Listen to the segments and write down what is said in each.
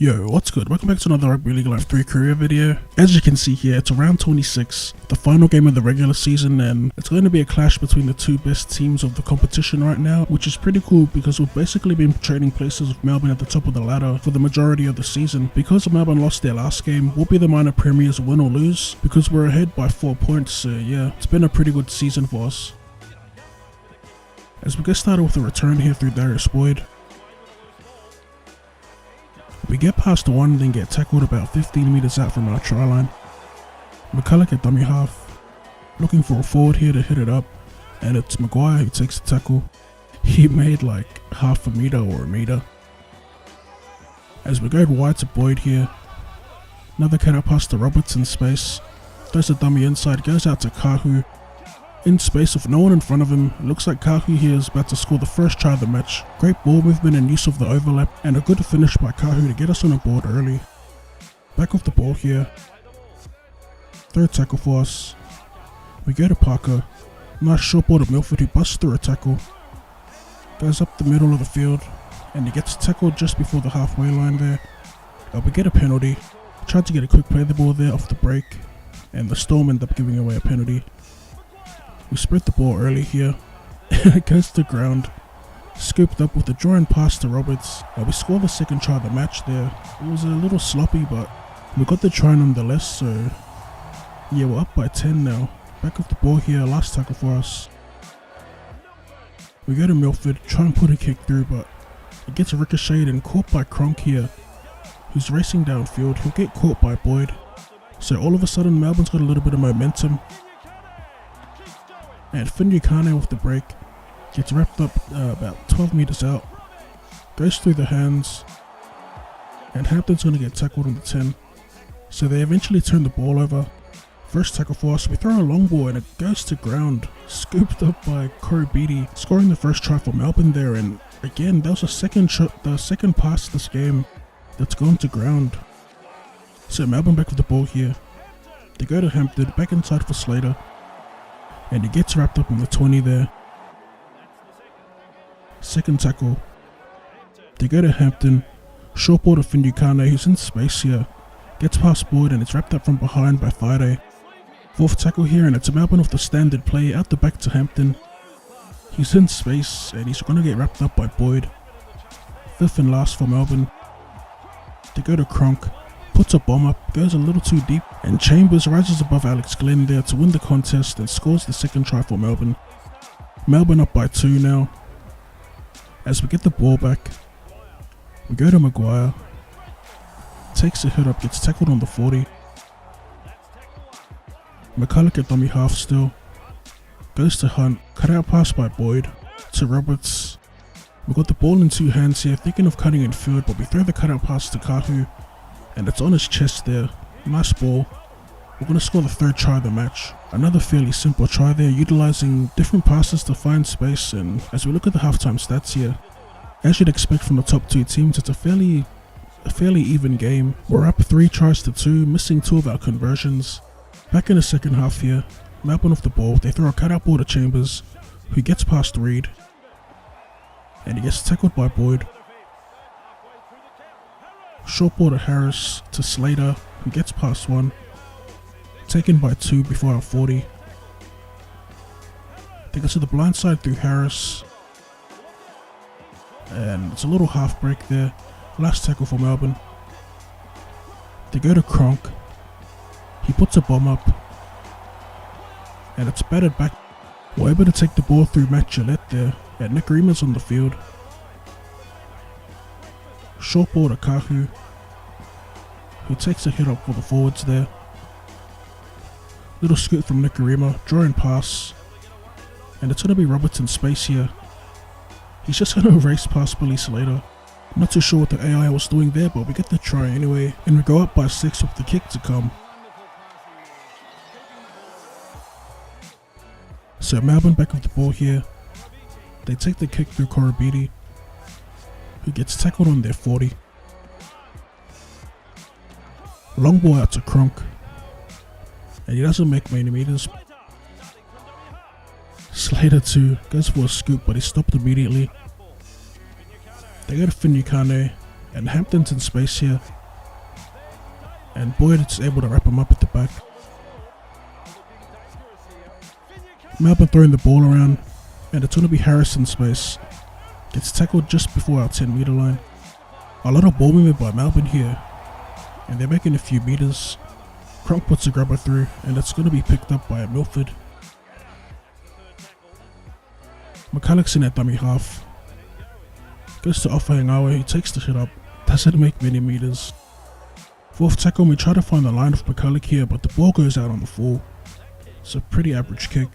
Yo, what's good? Welcome back to another Rugby League Live 3 career video. As you can see here, it's round 26, the final game of the regular season, and it's going to be a clash between the two best teams of the competition right now, which is pretty cool because we've basically been trading places with Melbourne at the top of the ladder for the majority of the season. Because Melbourne lost their last game, we'll be the minor premiers win or lose because we're ahead by 4 points, so yeah, it's been a pretty good season for us. As we get started with a return here through Darius Boyd. We get past the one and then get tackled about 15 metres out from our try line. McCulloch at dummy half, looking for a forward here to hit it up, and it's Maguire who takes the tackle. He made like half a metre or a metre. As we go wide to Boyd here, another cut out pass to Roberts in space, throws a dummy inside, goes out to Kahu. In space with no one in front of him, it looks like Kahu here is about to score the first try of the match. Great ball movement and use of the overlap, and a good finish by Kahu to get us on the board early. Back off the ball here. Third tackle for us. We go to Parker. Nice short ball to Milford who busts through a tackle. Goes up the middle of the field, and he gets tackled just before the halfway line there. We get a penalty. Tried to get a quick play the ball there off the break, and the Storm end up giving away a penalty. We spread the ball early here, and it goes to the ground, scooped up with a drawing pass to Roberts. We score the second try of the match there. It was a little sloppy, but we got the try nonetheless, so yeah, we're up by 10 now. Back off the ball here, last tackle for us. We go to Milford, try and put a kick through, but it gets ricocheted and caught by Cronk here, who's racing downfield. He'll get caught by Boyd, so all of a sudden Melbourne's got a little bit of momentum. And Fumes with the break, gets wrapped up about 12 metres out, goes through the hands, and Hampton's going to get tackled on the 10. So they eventually turn the ball over. First tackle for us, we throw a long ball and it goes to ground, scooped up by Corey Beattie, scoring the first try for Melbourne there. And again, that was the second pass this game that's gone to ground. So Melbourne back with the ball here. They go to Hampton, back inside for Slater. And he gets wrapped up on the 20 there. Second tackle. They go to Hampton. Short ball to Finucane, who's in space here. Gets past Boyd and it's wrapped up from behind by Friday. Fourth tackle here, and it's a Melbourne off the standard play out the back to Hampton. He's in space and he's going to get wrapped up by Boyd. Fifth and last for Melbourne. They go to Cronk. Puts a bomb up, goes a little too deep, and Chambers rises above Alex Glenn there to win the contest and scores the second try for Melbourne. Melbourne up by 2 now. As we get the ball back, we go to Maguire. Takes a hit up, gets tackled on the 40. McCulloch at dummy half still. Goes to Hunt, cut out pass by Boyd. To Roberts. We got the ball in 2 hands here, thinking of cutting in field, but we throw the cut out pass to Kahu. And it's on his chest there. Nice ball. We're going to score the third try of the match. Another fairly simple try there, utilizing different passes to find space. And as we look at the halftime stats here, as you'd expect from the top 2 teams, it's a fairly even game. We're up 3 tries to 2, missing 2 of our conversions. Back in the second half here, Melbourne off the ball. They throw a cutout ball to Chambers, who gets past Reed. And he gets tackled by Boyd. Short ball to Harris, to Slater, who gets past 1. Taken by 2 before our 40. They go to the blind side through Harris. And it's a little half break there. Last tackle for Melbourne. They go to Cronk. He puts a bomb up. And it's batted back. We're able to take the ball through Matt Gillette there. And Nick Reema's on the field. Short ball to Kahu, who takes a hit up for the forwards there. Little scoot from Nicarima, drawing pass. And it's going to be Roberts in space here. He's just going to race past Billy Slater. Not too sure what the AI was doing there, but we get the try anyway. And we go up by 6 with the kick to come. So Melbourne back with the ball here. They take the kick through Corey Beattie, who gets tackled on their 40. Long ball out to Cronk, and he doesn't make many meters. Slater too goes for a scoop, but he's stopped immediately. They go to Finucane, and Hampton's in space here, and Boyd is able to wrap him up at the back. Melbourne throwing the ball around, and it's going to be Harris in space. Gets tackled just before our 10-meter line. A lot of ball movement by Melbourne here, and they're making a few meters. Cronk puts a grubber through, and it's going to be picked up by Milford. McCulloch's in at dummy half. Goes to Offahengawe, who takes the shit up. Doesn't make many meters. Fourth tackle, we try to find the line of McCulloch here, but the ball goes out on the fall. It's a pretty average kick.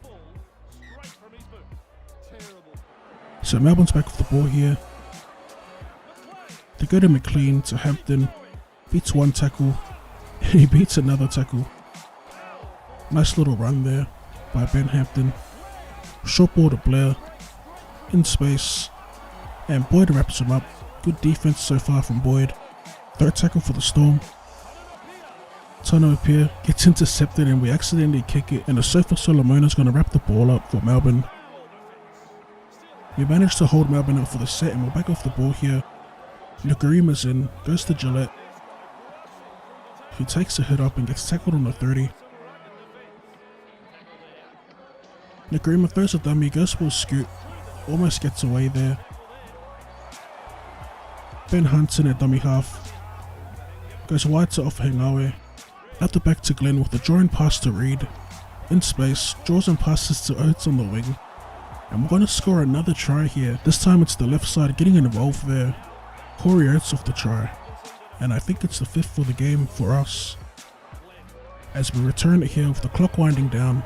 So Melbourne's back with the ball here. They go to McLean, to Hampton. Beats one tackle, and he beats another tackle. Nice little run there by Ben Hampton. Short ball to Blair. In space. And Boyd wraps him up. Good defense so far from Boyd. Third tackle for the Storm. Tano up here, gets intercepted and we accidentally kick it, and Asofa Solomona's going to wrap the ball up for Melbourne. We managed to hold Melbourne out for the set and we're back off the ball here. Nukarima's in, goes to Gillette, who takes a hit up and gets tackled on the 30. Nukarima throws a dummy, goes for a scoot, almost gets away there. Ben Hunt's in at dummy half, goes wide to Offahengawe, out the back to Glenn with the drawing pass to Reed. In space, draws and passes to Oates on the wing. And we're going to score another try here. This time it's the left side getting involved there. Corey Oates off the try. And I think it's the 5th for the game for us. As we return it here with the clock winding down.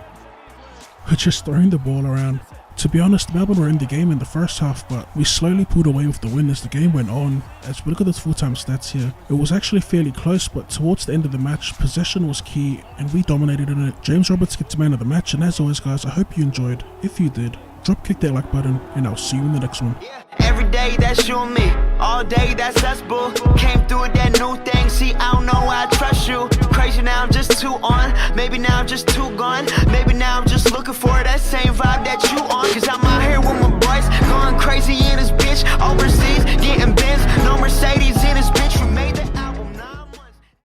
We're just throwing the ball around. To be honest, Melbourne were in the game in the first half, but we slowly pulled away with the win as the game went on. As we look at the full-time stats here, it was actually fairly close, but towards the end of the match, possession was key and we dominated in it. James Roberts gets man of the match, and as always guys, I hope you enjoyed. If you did, drop kick that like button, and I'll see you in the next one. Every day that's you and me, all day that's us, boo. Came through with that new thing, see I don't know why I trust you. Crazy now I'm just too on, maybe now I'm just too gone, maybe now I'm just looking for